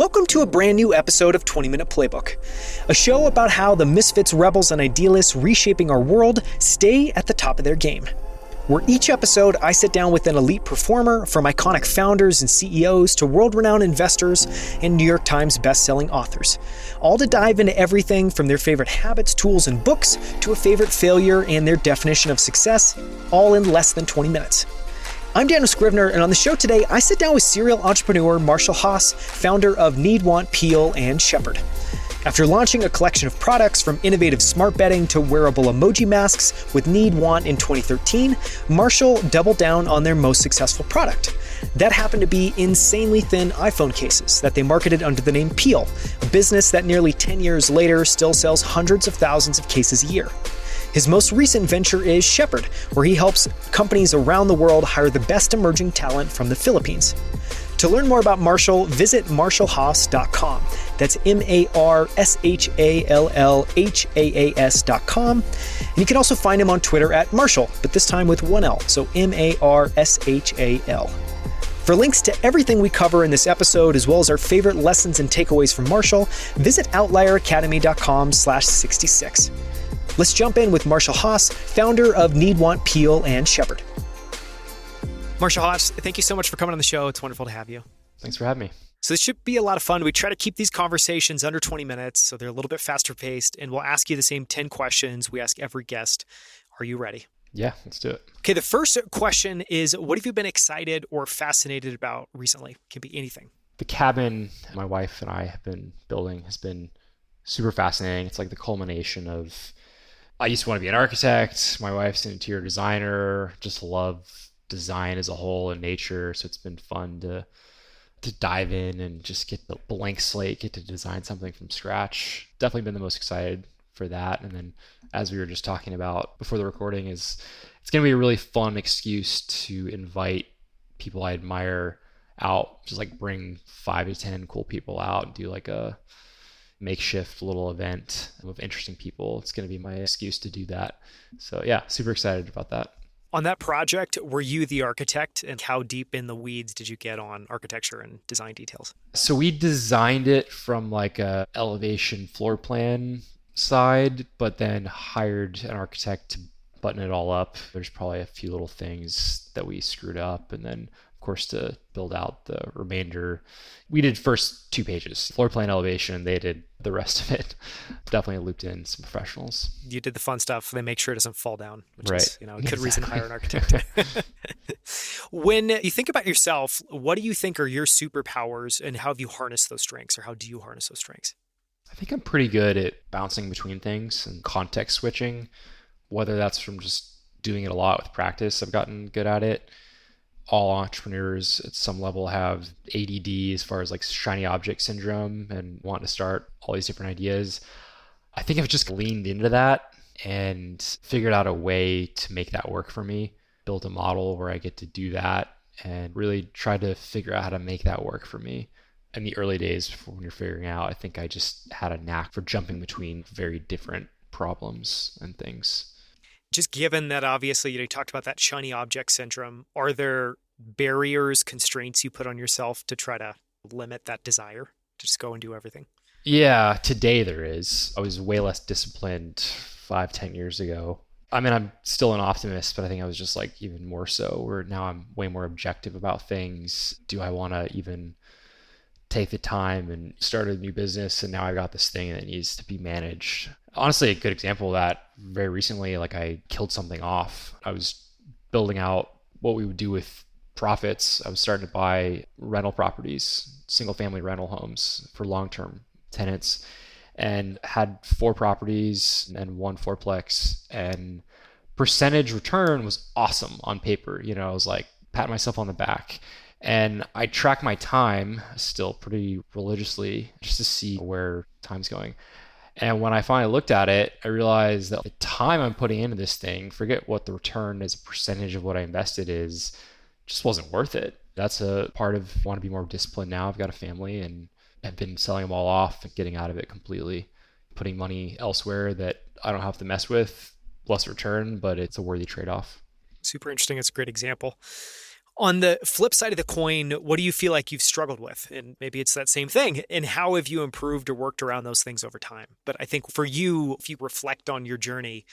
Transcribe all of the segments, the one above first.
Welcome to a brand new episode of 20-Minute Playbook, a show about how the misfits, rebels, and idealists reshaping our world stay at the top of their game. Where each episode, I sit down with an elite performer, from iconic founders and CEOs to world-renowned investors and New York Times best-selling authors, all to dive into everything from their favorite habits, tools, and books to a favorite failure and their definition of success, all in less than 20 minutes. I'm Daniel Scrivner, and on the show today, I sit down with serial entrepreneur Marshall Haas, founder of Need, Want, Peel, and Shepherd. After launching a collection of products from innovative smart bedding to wearable emoji masks with Need, Want in 2013, Marshall doubled down on their most successful product. That happened to be insanely thin iPhone cases that they marketed under the name Peel, a business that nearly 10 years later still sells hundreds of thousands of cases a year. His most recent venture is Shepherd, where he helps companies around the world hire the best emerging talent from the Philippines. To learn more about Marshall, visit marshallhaas.com. That's marshallhaas.com. And you can also find him on Twitter at Marshall, but this time with one L, so Marshall. For links to everything we cover in this episode, as well as our favorite lessons and takeaways from Marshall, visit outlieracademy.com/66. Let's jump in with Marshall Haas, founder of Need, Want, Peel, and Shepherd. Marshall Haas, thank you so much for coming on the show. It's wonderful to have you. Thanks for having me. So this should be a lot of fun. We try to keep these conversations under 20 minutes, so they're a little bit faster paced, and we'll ask you the same 10 questions we ask every guest. Are you ready? Yeah, let's do it. Okay, the first question is, what have you been excited or fascinated about recently? It can be anything. The cabin my wife and I have been building has been super fascinating. It's like the culmination of, I used to want to be an architect. My wife's an interior designer, just love design as a whole and nature. So it's been fun to dive in and just get the blank slate, get to design something from scratch. Definitely been the most excited for that. And then as we were just talking about before the recording, it's going to be a really fun excuse to invite people I admire out, just like bring 5 to 10 cool people out and do like a makeshift little event of interesting people. It's going to be my excuse to do that. So yeah, super excited about that. On that project, were you the architect, and how deep in the weeds did you get on architecture and design details? So we designed it from like a elevation floor plan side, but then hired an architect to button it all up. There's probably a few little things that we screwed up, and then of course to build out the remainder, we did first 2 pages, floor plan elevation. They did the rest of it. Definitely looped in some professionals. You did the fun stuff. They make sure it doesn't fall down, which right. is, a good reason to hire an architect. When you think about yourself, what do you think are your superpowers, and how have you harnessed those strengths, or how do you harness those strengths? I think I'm pretty good at bouncing between things and context switching, whether that's from just doing it a lot with practice. I've gotten good at it. All entrepreneurs at some level have ADD as far as like shiny object syndrome and want to start all these different ideas. I think I've just leaned into that and figured out a way to make that work for me, built a model where I get to do that and really try to figure out how to make that work for me. In the early days when you're figuring out, I think I just had a knack for jumping between very different problems and things. Just given that obviously you talked about that shiny object syndrome, are there barriers, constraints you put on yourself to try to limit that desire to just go and do everything? Yeah, today there is. I was way less disciplined 5-10 years ago. I mean, I'm still an optimist, but I think I was just like even more so, where now I'm way more objective about things. Do I want to even take the time and start a new business? And now I've got this thing that needs to be managed. Honestly, a good example of that, very recently, like I killed something off. I was building out what we would do with profits. I was starting to buy rental properties, single family rental homes for long-term tenants, and had 4 properties and 1 fourplex, and percentage return was awesome on paper. I was like patting myself on the back. And I track my time still pretty religiously just to see where time's going. And when I finally looked at it, I realized that the time I'm putting into this thing, forget what the return as a percentage of what I invested is, just wasn't worth it. That's a part of, I want to be more disciplined now. I've got a family and I've been selling them all off and getting out of it completely, putting money elsewhere that I don't have to mess with, less return, but it's a worthy trade-off. Super interesting. It's a great example. On the flip side of the coin, what do you feel like you've struggled with? And maybe it's that same thing. And how have you improved or worked around those things over time? But I think for you, if you reflect on your journey,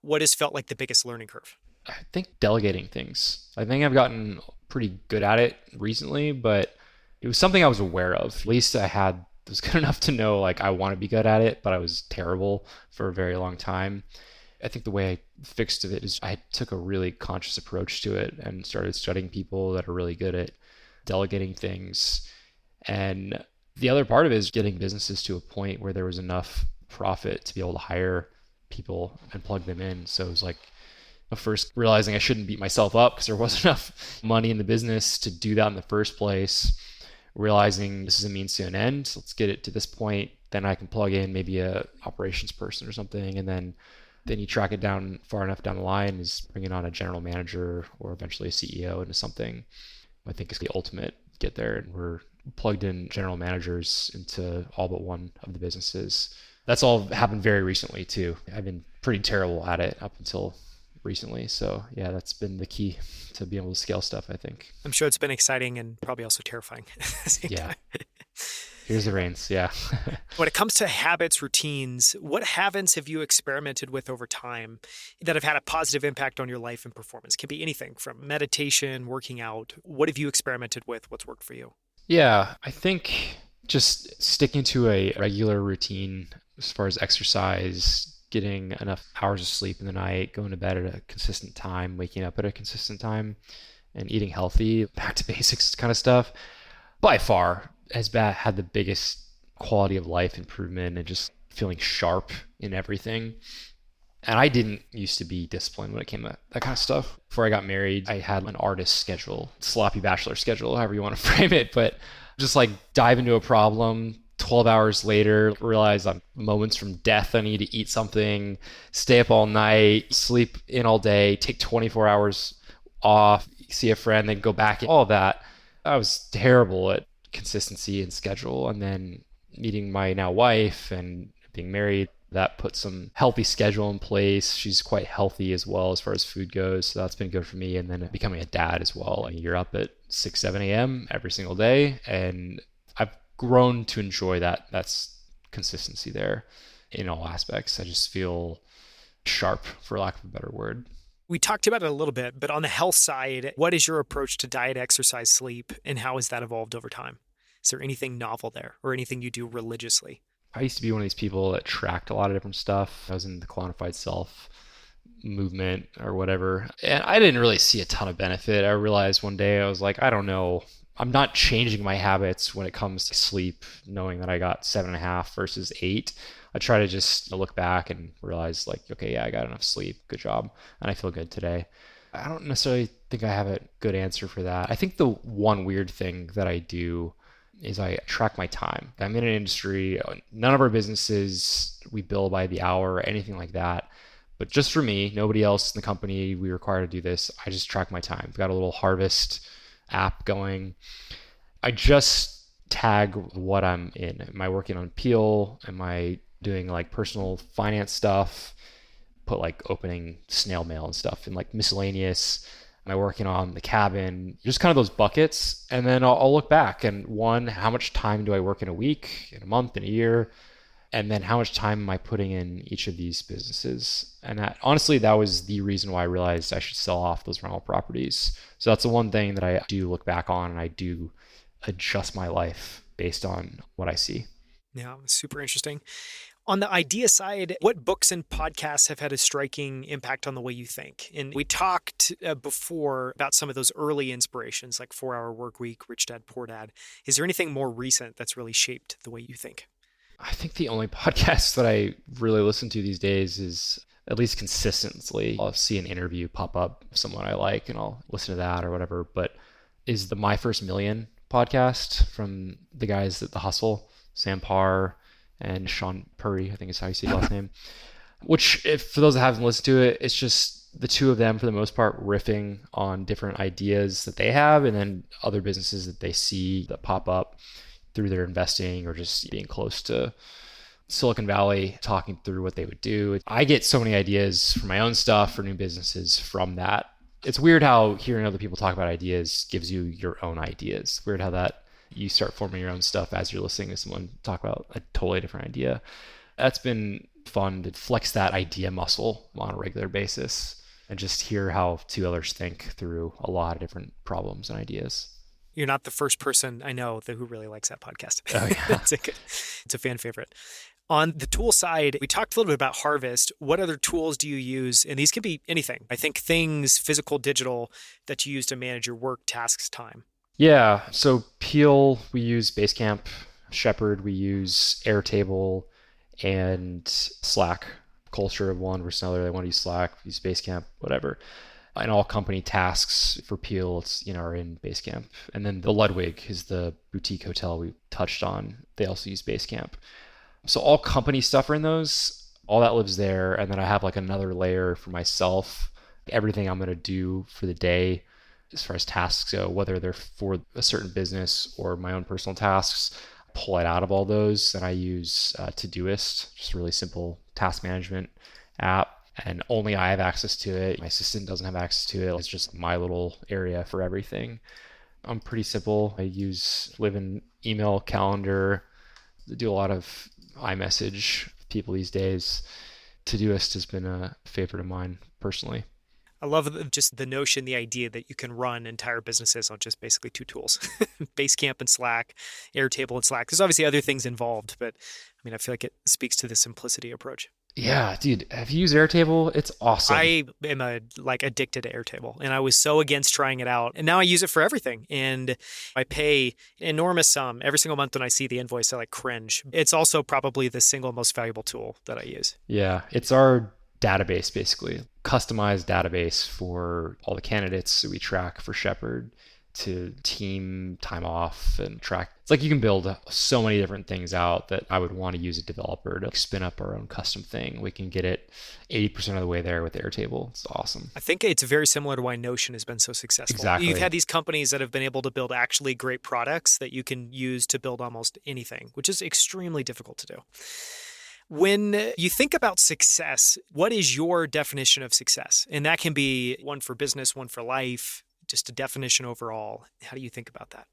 what has felt like the biggest learning curve? I think delegating things. I think I've gotten pretty good at it recently, but it was something I was aware of. At least was good enough to know like I want to be good at it, but I was terrible for a very long time. I think the way I fixed it is I took a really conscious approach to it and started studying people that are really good at delegating things. And the other part of it is getting businesses to a point where there was enough profit to be able to hire people and plug them in. So it was like first realizing I shouldn't beat myself up because there wasn't enough money in the business to do that in the first place. Realizing this is a means to an end. So let's get it to this point. Then I can plug in maybe a operations person or something. And then you track it down far enough down the line is bringing on a general manager or eventually a CEO into something. I think is the ultimate get there. And we're plugged in general managers into all but one of the businesses. That's all happened very recently too. I've been pretty terrible at it up until recently. So yeah, that's been the key to being able to scale stuff, I think. I'm sure it's been exciting and probably also terrifying at the same time. Here's the reins. Yeah. When it comes to habits, routines, what habits have you experimented with over time that have had a positive impact on your life and performance? It can be anything from meditation, working out. What have you experimented with? What's worked for you? Yeah, I think just sticking to a regular routine as far as exercise, getting enough hours of sleep in the night, going to bed at a consistent time, waking up at a consistent time, and eating healthy, back to basics kind of stuff, by far has had the biggest quality of life improvement and just feeling sharp in everything. And I didn't used to be disciplined when it came to that kind of stuff. Before I got married, I had an artist schedule, sloppy bachelor schedule, however you want to frame it, but just like dive into a problem, 12 hours later, realize I'm moments from death. I need to eat something, stay up all night, sleep in all day, take 24 hours off, see a friend, then go back, all of that. I was terrible at consistency and schedule. And then meeting my now wife and being married, that put some healthy schedule in place. She's quite healthy as well as far as food goes. So that's been good for me. And then becoming a dad as well. Like you're up at 6, 7 a.m. every single day. And I've grown to enjoy that. That's consistency there in all aspects. I just feel sharp, for lack of a better word. We talked about it a little bit, but on the health side, what is your approach to diet, exercise, sleep, and how has that evolved over time? Is there anything novel there or anything you do religiously? I used to be one of these people that tracked a lot of different stuff. I was in the quantified self movement or whatever, and I didn't really see a ton of benefit. I realized one day I was like, I don't know. I'm not changing my habits when it comes to sleep, knowing that I got 7.5 versus 8. I try to just look back and realize like, okay, yeah, I got enough sleep. Good job. And I feel good today. I don't necessarily think I have a good answer for that. I think the one weird thing that I do is I track my time. I'm in an industry, none of our businesses, we bill by the hour or anything like that. But just for me, nobody else in the company, we require to do this. I just track my time. I've got a little Harvest app going. I just tag what I'm in. Am I working on Peel? Am I doing like personal finance stuff? Put like opening snail mail and stuff and like miscellaneous. Am I working on the cabin? Just kind of those buckets. And then I'll look back and how much time do I work in a week, in a month, in a year? And then how much time am I putting in each of these businesses? And honestly, that was the reason why I realized I should sell off those rental properties. So that's the one thing that I do look back on, and I do adjust my life based on what I see. Yeah, super interesting. On the idea side, what books and podcasts have had a striking impact on the way you think? And we talked before about some of those early inspirations, like 4 Hour Workweek, Rich Dad, Poor Dad. Is there anything more recent that's really shaped the way you think? I think the only podcast that I really listen to these days is, at least consistently, I'll see an interview pop up of someone I like and I'll listen to that or whatever, but is the My First Million podcast from the guys at The Hustle, Sam Parr and Sean Purry, I think is how you say his last name, which, if for those that haven't listened to it, it's just the two of them for the most part riffing on different ideas that they have and then other businesses that they see that pop up through their investing or just being close to Silicon Valley, talking through what they would do. I get so many ideas for my own stuff, for new businesses from that. It's weird how hearing other people talk about ideas gives you your own ideas. Weird how that you start forming your own stuff as you're listening to someone talk about a totally different idea. That's been fun to flex that idea muscle on a regular basis and just hear how two others think through a lot of different problems and ideas. You're not the first person I know who really likes that podcast. Oh, yeah. It's a fan favorite. On the tool side, we talked a little bit about Harvest. What other tools do you use? And these can be anything. I think things, physical, digital, that you use to manage your work, tasks, time. Yeah. So Peel, we use Basecamp. Shepherd, we use Airtable and Slack. Culture of one versus another. They want to use Slack, use Basecamp, whatever. And all company tasks for Peel, are in Basecamp. And then the Ludwig is the boutique hotel we touched on. They also use Basecamp. So all company stuff are in those. All that lives there. And then I have like another layer for myself. Everything I'm going to do for the day as far as tasks go, whether they're for a certain business or my own personal tasks, pull it out of all those. And I use Todoist, just a really simple task management app. And only I have access to it. My assistant doesn't have access to it. It's just my little area for everything. I'm pretty simple. I live in email, calendar, do a lot of iMessage with people these days. Todoist has been a favorite of mine personally. I love just the notion, the idea that you can run entire businesses on just basically two tools, Basecamp and Slack, Airtable and Slack. There's obviously other things involved, but I feel like it speaks to the simplicity approach. Yeah, dude, have you used Airtable? It's awesome. I am addicted to Airtable, and I was so against trying it out. And now I use it for everything. And I pay an enormous sum every single month when I see the invoice. I cringe. It's also probably the single most valuable tool that I use. Yeah, it's our database, basically. Customized database for all the candidates that we track for Shepherd to team time off and track. It's like you can build so many different things out that I would want to use a developer to spin up our own custom thing. We can get it 80% of the way there with Airtable. It's awesome. I think it's very similar to why Notion has been so successful. Exactly. You've had these companies that have been able to build actually great products that you can use to build almost anything, which is extremely difficult to do. When you think about success, what is your definition of success? And that can be one for business, one for life, just a definition overall. How do you think about that?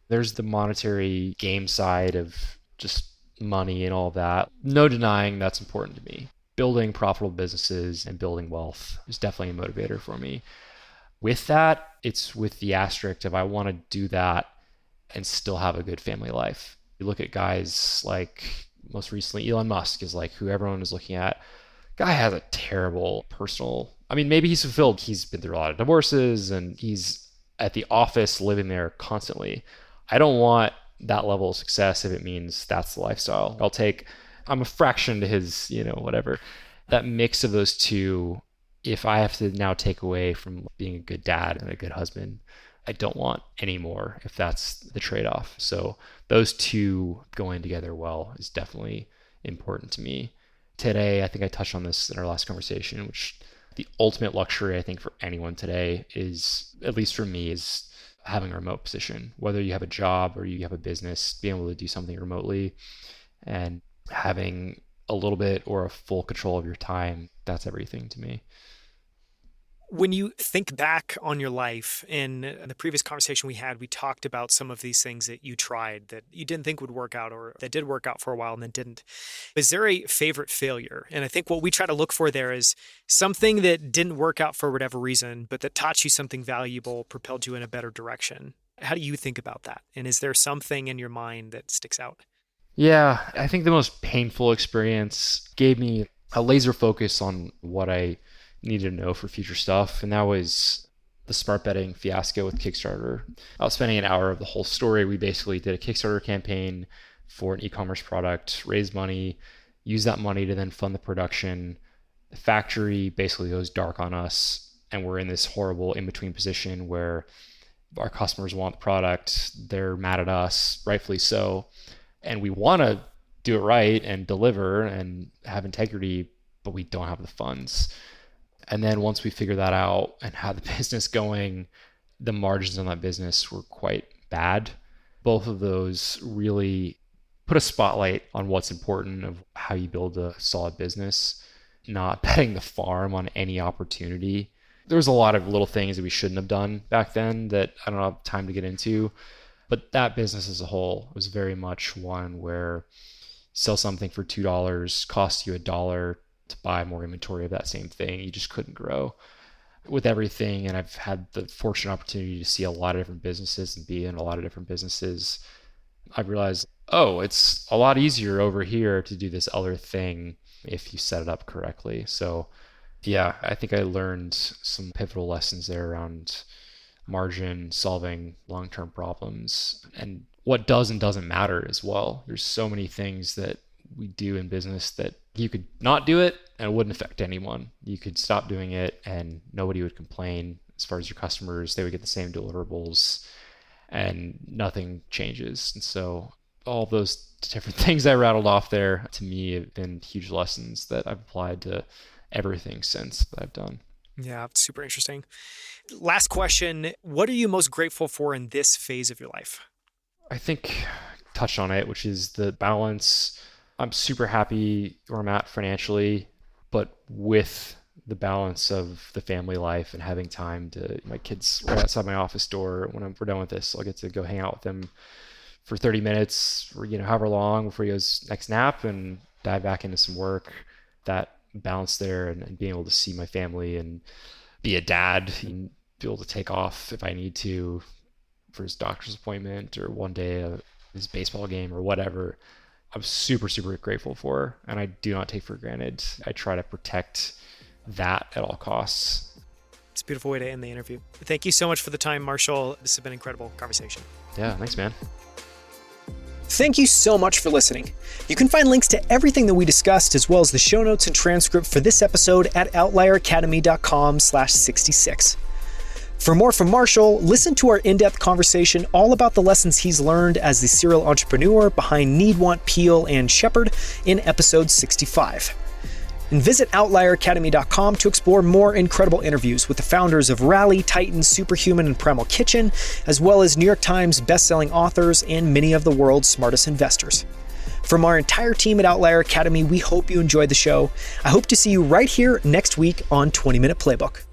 There's the monetary game side of just money and all that. No denying that's important to me. Building profitable businesses and building wealth is definitely a motivator for me. With that, it's with the asterisk of I want to do that and still have a good family life. You look at guys like most recently Elon Musk is who everyone is looking at. Guy has a terrible personal, maybe he's fulfilled. He's been through a lot of divorces and he's at the office living there constantly. I don't want that level of success if it means that's the lifestyle. I'm a fraction to his, whatever. That mix of those two, if I have to now take away from being a good dad and a good husband, I don't want any more if that's the trade-off. So those two going together well is definitely important to me. Today, I think I touched on this in our last conversation, which the ultimate luxury I think for anyone today is, at least for me, is having a remote position. Whether you have a job or you have a business, being able to do something remotely and having a little bit or a full control of your time, that's everything to me. When you think back on your life, in the previous conversation we had, we talked about some of these things that you tried that you didn't think would work out or that did work out for a while and then didn't. Is there a favorite failure? And I think what we try to look for there is something that didn't work out for whatever reason, but that taught you something valuable, propelled you in a better direction. How do you think about that? And is there something in your mind that sticks out? Yeah, I think the most painful experience gave me a laser focus on what I needed to know for future stuff. And that was the smart betting fiasco with Kickstarter. I was spending an hour of the whole story. We basically did a Kickstarter campaign for an e-commerce product, raised money, used that money to then fund the production. The factory basically goes dark on us. And we're in this horrible in-between position where our customers want the product. They're mad at us, rightfully so. And we want to do it right and deliver and have integrity, but we don't have the funds. And then once we figured that out and had the business going, the margins on that business were quite bad. Both of those really put a spotlight on what's important of how you build a solid business, not betting the farm on any opportunity There was a lot of little things that we shouldn't have done back then that I don't have time to get into. But that business as a whole was very much one where sell something for $2 costs you $1 to buy more inventory of that same thing. You just couldn't grow with everything. And I've had the fortunate opportunity to see a lot of different businesses and be in a lot of different businesses. I've realized, oh, it's a lot easier over here to do this other thing if you set it up correctly. So yeah, I think I learned some pivotal lessons there around margin, solving long-term problems, and what does and doesn't matter as well. There's so many things that we do in business that you could not do it and it wouldn't affect anyone. You could stop doing it and nobody would complain. As far as your customers, they would get the same deliverables and nothing changes. And so all those different things I rattled off there, to me, have been huge lessons that I've applied to everything since that I've done. Yeah, super interesting. Last question. What are you most grateful for in this phase of your life? I think touched on it, which is the balance. I'm super happy where I'm at financially, but with the balance of the family life and having time to, my kids right outside my office door. When we're done with this, I'll get to go hang out with them for 30 minutes or, however long before he goes next nap and dive back into some work. That balance there and being able to see my family and be a dad and be able to take off if I need to for his doctor's appointment or one day his baseball game or whatever, I'm super, super grateful for. And I do not take for granted. I try to protect that at all costs. It's a beautiful way to end the interview. Thank you so much for the time, Marshall. This has been an incredible conversation. Yeah, thanks, man. Thank you so much for listening. You can find links to everything that we discussed, as well as the show notes and transcript for this episode at outlieracademy.com/66. For more from Marshall, listen to our in-depth conversation all about the lessons he's learned as the serial entrepreneur behind Need, Want, Peel, and Shepherd in episode 65. And visit outlieracademy.com to explore more incredible interviews with the founders of Rally, Titan, Superhuman, and Primal Kitchen, as well as New York Times bestselling authors and many of the world's smartest investors. From our entire team at Outlier Academy, we hope you enjoyed the show. I hope to see you right here next week on 20 Minute Playbook.